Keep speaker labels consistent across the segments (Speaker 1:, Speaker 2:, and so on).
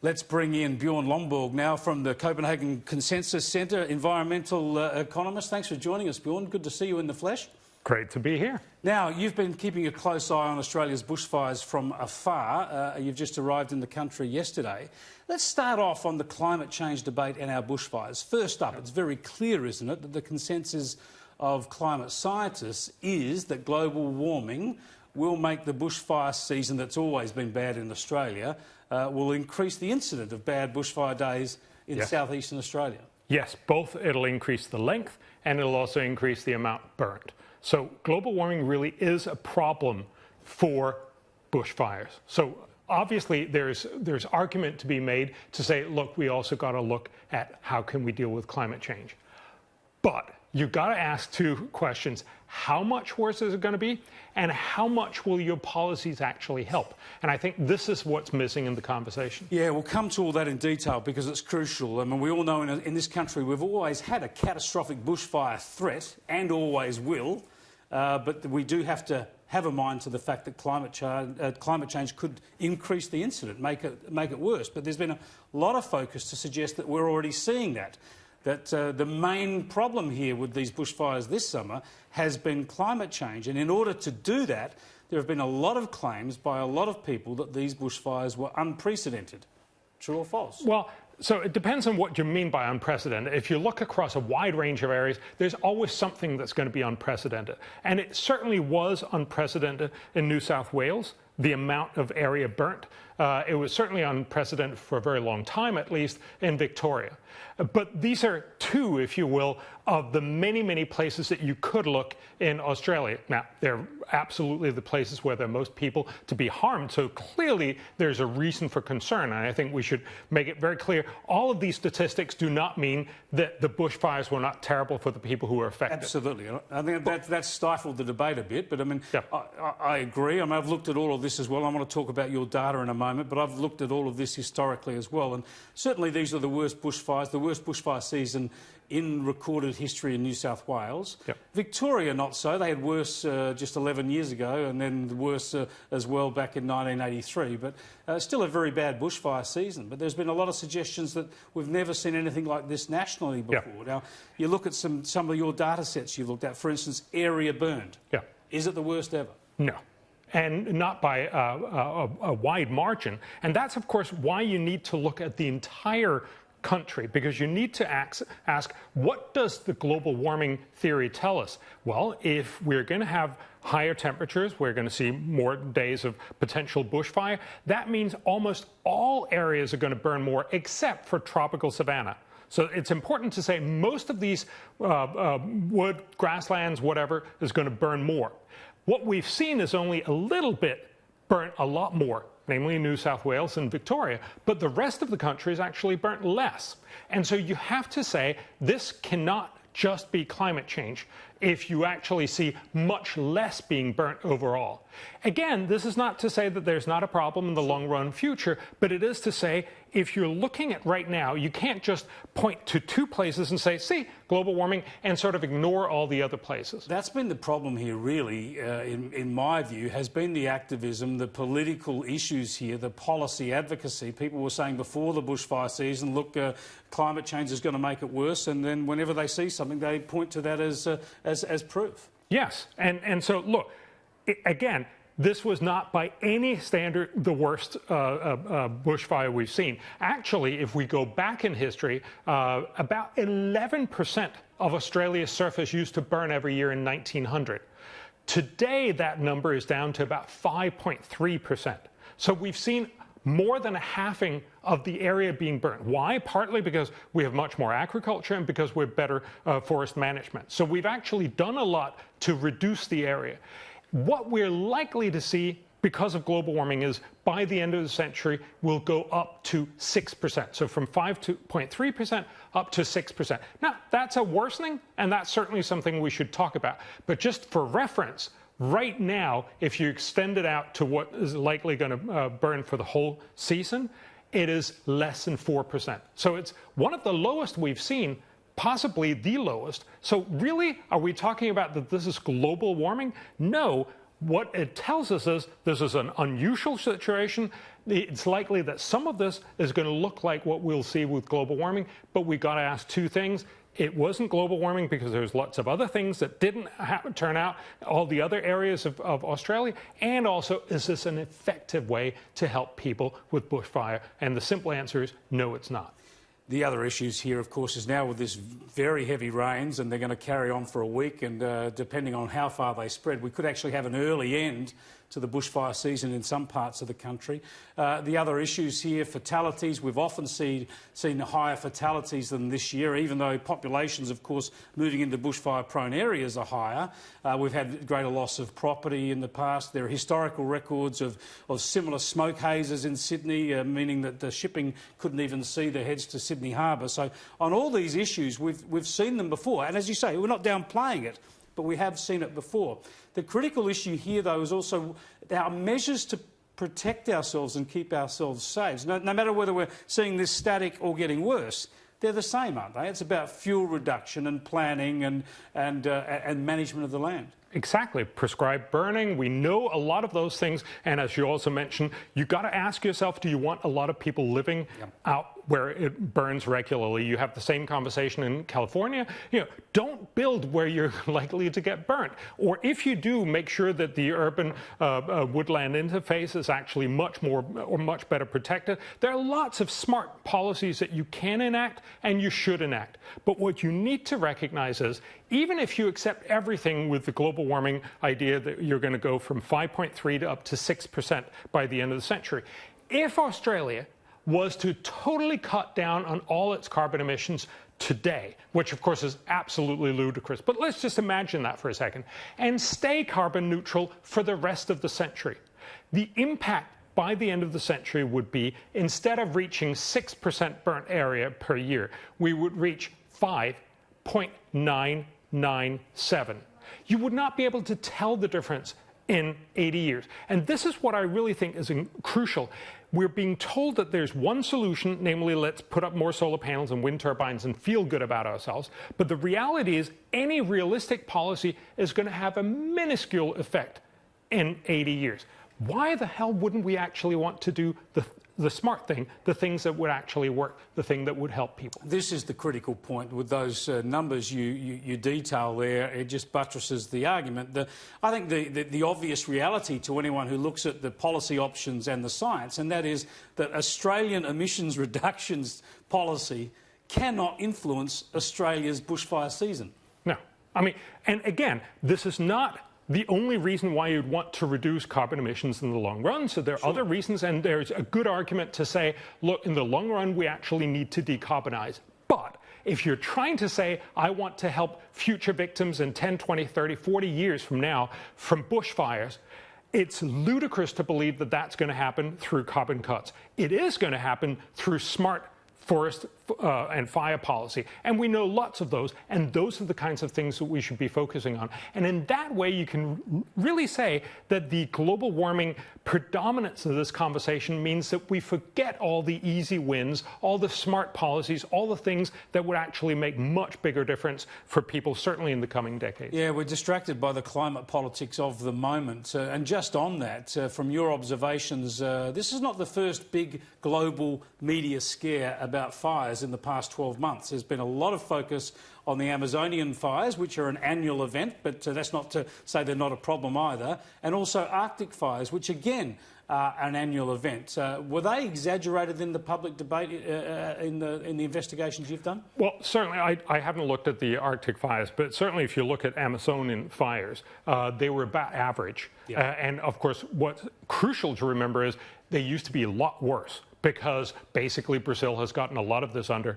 Speaker 1: Let's bring in Bjorn Lomborg now from the Copenhagen Consensus Centre, Environmental Economist. Thanks for joining us, Bjorn. Good to see you in the flesh.
Speaker 2: Great to be here.
Speaker 1: Now, you've been keeping a close eye on Australia's bushfires from afar. You've just arrived in the country yesterday. Let's start off on the climate change debate and our bushfires. First up, it's very clear, isn't it, that the consensus of climate scientists is that global warming will make the bushfire season that's always been bad in Australia, will increase the incident of bad bushfire days in southeastern Australia.
Speaker 2: Yes, both it'll increase the length and it'll also increase the amount burnt. So global warming really is a problem for bushfires. So obviously there's argument to be made to say, look, we also got to look at how can we deal with climate change. But you've got to ask two questions. How much worse is it going to be? And how much will your policies actually help? And I think this is what's missing in the conversation.
Speaker 1: Yeah, we'll come to all that in detail because it's crucial. I mean, we all know in this country we've always had a catastrophic bushfire threat and always will. But we do have to have a mind to the fact that climate change could increase the incident, make it worse. But there's been a lot of focus to suggest that we're already seeing that the main problem here with these bushfires this summer has been climate change. And in order to do that, there have been a lot of claims by a lot of people that these bushfires were unprecedented. True or false?
Speaker 2: Well, so it depends on what you mean by unprecedented. If you look across a wide range of areas, there's always something that's going to be unprecedented. And it certainly was unprecedented in New South Wales, the amount of area burnt. It was certainly unprecedented for a very long time, at least, in Victoria. But these are two, if you will, of the many, many places that you could look in Australia. Now, they're absolutely the places where there are most people to be harmed. So clearly, there's a reason for concern. And I think we should make it very clear. All of these statistics do not mean that the bushfires were not terrible for the people who were affected.
Speaker 1: Absolutely. I think that's stifled the debate a bit. But, I mean, I agree. I mean, I've looked at all of this as well. I want to talk about your data in a moment. But I've looked at all of this historically as well. And certainly these are the worst bushfires, the worst bushfire season in recorded history in New South Wales. Victoria, not so. They had worse just 11 years ago and then worse as well back in 1983. But still a very bad bushfire season. But there's been a lot of suggestions that we've never seen anything like this nationally before. Now, you look at some of your data sets you've looked at, for instance, area burned. Is it the worst ever?
Speaker 2: No. And not by a wide margin. And that's, of course, why you need to look at the entire country, because you need to ask, what does the global warming theory tell us? Well, if we're going to have higher temperatures, we're going to see more days of potential bushfire, that means almost all areas are going to burn more except for tropical savanna. So it's important to say most of these wood, grasslands, whatever, is going to burn more. What we've seen is only a little bit burnt a lot more, namely New South Wales and Victoria, but the rest of the country is actually burnt less. And so you have to say this cannot just be climate change if you actually see much less being burnt overall. Again, this is not to say that there's not a problem in the long run future, but it is to say if you're looking at right now, you can't just point to two places and say, see, global warming, and sort of ignore all the other places.
Speaker 1: That's been the problem here, really, in my view, has been the activism, the political issues here, the policy advocacy. People were saying before the bushfire season, look, climate change is going to make it worse, and then whenever they see something, they point to that as proof.
Speaker 2: Yes, and so, look, again, this was not by any standard the worst bushfire we've seen. Actually, if we go back in history, about 11% of Australia's surface used to burn every year in 1900. Today, that number is down to about 5.3%. So we've seen more than a halving of the area being burnt. Why? Partly because we have much more agriculture and because we're better forest management. So we've actually done a lot to reduce the area. What we're likely to see because of global warming is by the end of the century, we'll go up to 6%. So from 5.3% up to 6%. Now, that's a worsening, and that's certainly something we should talk about. But just for reference, right now, if you extend it out to what is likely going to burn for the whole season, it is less than 4%. So it's one of the lowest we've seen, possibly the lowest. So really, are we talking about that this is global warming? No. What it tells us is this is an unusual situation. it's likely that some of this is going to look like what we'll see with global warming, but we've got to ask two things. It wasn't global warming because there's lots of other things that didn't turn out, all the other areas of Australia, and also, is this an effective way to help people with bushfire? And the simple answer is no, it's not.
Speaker 1: The other issues here, of course, is now with this very heavy rains, and they're going to carry on for a week, and depending on how far they spread, we could actually have an early end to the bushfire season in some parts of the country. The other issues here, fatalities. We've often seen higher fatalities than this year, even though populations, of course, moving into bushfire-prone areas are higher. We've had greater loss of property in the past. There are historical records of similar smoke hazes in Sydney, meaning that the shipping couldn't even see their heads to Sydney Harbour. So on all these issues, we've seen them before. And as you say, we're not downplaying it, but we have seen it before. The critical issue here, though, is also our measures to protect ourselves and keep ourselves safe. No matter whether we're seeing this static or getting worse, they're the same, aren't they? It's about fuel reduction and planning and management of the land.
Speaker 2: Exactly. Prescribed burning. We know a lot of those things. And as you also mentioned, you've got to ask yourself, do you want a lot of people living out where it burns regularly? You have the same conversation in California. Don't build where you're likely to get burnt. Or if you do, make sure that the urban woodland interface is actually much better protected. There are lots of smart policies that you can enact and you should enact. But what you need to recognize is, even if you accept everything with the global warming idea that you're going to go from 5.3 to up to 6% by the end of the century, if Australia was to totally cut down on all its carbon emissions today, which of course is absolutely ludicrous, but let's just imagine that for a second, and stay carbon neutral for the rest of the century, the impact by the end of the century would be, instead of reaching 6% burnt area per year, we would reach 5.997. You would not be able to tell the difference in 80 years. And this is what I really think is crucial. We're being told that there's one solution, namely let's put up more solar panels and wind turbines and feel good about ourselves. But the reality is any realistic policy is going to have a minuscule effect in 80 years. Why the hell wouldn't we actually want to do the smart thing, the things that would actually work, the thing that would help people?
Speaker 1: This is the critical point with those numbers you detail there. It just buttresses the argument. I think the obvious reality to anyone who looks at the policy options and the science, and that is that Australian emissions reductions policy cannot influence Australia's bushfire season.
Speaker 2: No. I mean, and again, this is not the only reason why you'd want to reduce carbon emissions in the long run. So there are other reasons, and there's a good argument to say, look, in the long run, we actually need to decarbonize. But if you're trying to say, I want to help future victims in 10, 20, 30, 40 years from now from bushfires, it's ludicrous to believe that that's going to happen through carbon cuts. It is going to happen through smart forest and fire policy. And we know lots of those, and those are the kinds of things that we should be focusing on. And in that way, you can really say that the global warming predominance of this conversation means that we forget all the easy wins, all the smart policies, all the things that would actually make much bigger difference for people, certainly in the coming decades.
Speaker 1: Yeah, we're distracted by the climate politics of the moment. And just on that, from your observations, this is not the first big global media scare about fires in the past 12 months. There's been a lot of focus on the Amazonian fires, which are an annual event, but that's not to say they're not a problem either, and also Arctic fires, which again are an annual event. Were they exaggerated in the public debate in the investigations you've done?
Speaker 2: Well, certainly I haven't looked at the Arctic fires, but certainly if you look at Amazonian fires, they were about average. Yeah. And of course, what's crucial to remember is they used to be a lot worse, because basically Brazil has gotten a lot of this under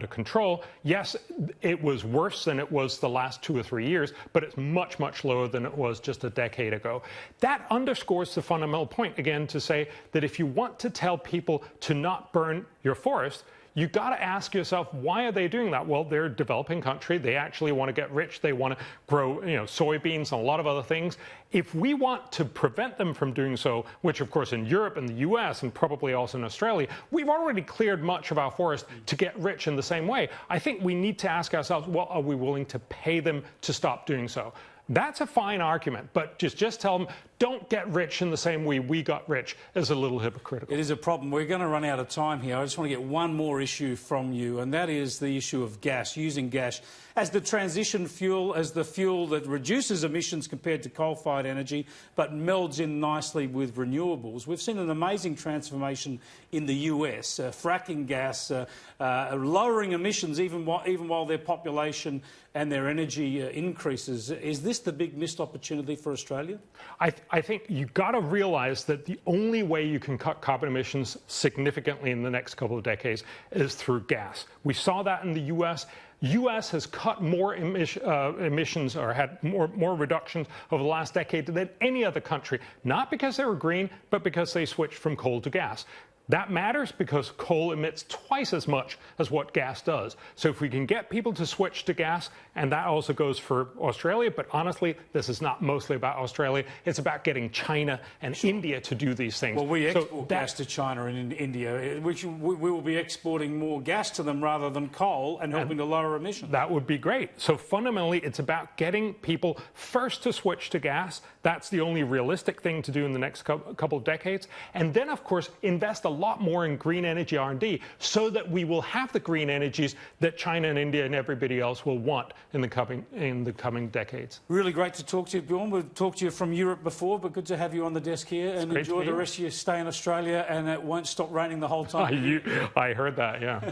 Speaker 2: control. Yes, it was worse than it was the last 2 or 3 years, but it's much, much lower than it was just a decade ago. That underscores the fundamental point, again, to say that if you want to tell people to not burn your forest, you've got to ask yourself, why are they doing that? Well, they're a developing country. They actually want to get rich. They want to grow, soybeans and a lot of other things. If we want to prevent them from doing so, which of course in Europe and the US and probably also in Australia, we've already cleared much of our forest to get rich in the same way. I think we need to ask ourselves, well, are we willing to pay them to stop doing so? That's a fine argument, but just tell them, don't get rich in the same way we got rich is a little hypocritical.
Speaker 1: It is a problem. We're going to run out of time here. I just want to get one more issue from you, and that is the issue of gas, using gas as the transition fuel, as the fuel that reduces emissions compared to coal-fired energy, but melds in nicely with renewables. We've seen an amazing transformation in the US, fracking gas, lowering emissions even while their population and their energy increases. Is this the big missed opportunity for Australia?
Speaker 2: I think you've got to realise that the only way you can cut carbon emissions significantly in the next couple of decades is through gas. We saw that in the US. US has cut more emissions or had more reductions over the last decade than any other country, not because they were green, but because they switched from coal to gas. That matters because coal emits twice as much as what gas does. So if we can get people to switch to gas, and that also goes for Australia, but honestly, this is not mostly about Australia. It's about getting China and India to do these things.
Speaker 1: Well, we export gas to China and India. We will be exporting more gas to them rather than coal and helping to lower emissions.
Speaker 2: That would be great. So fundamentally, it's about getting people first to switch to gas. That's the only realistic thing to do in the next couple of decades. And then, of course, invest a lot more in green energy R&D so that we will have the green energies that China and India and everybody else will want in the coming decades.
Speaker 1: Really great to talk to you, Bjorn. We've talked to you from Europe before, but good to have you on the desk here. And enjoy the rest of your stay in Australia, and it won't stop raining the whole time.
Speaker 2: I heard that, yeah.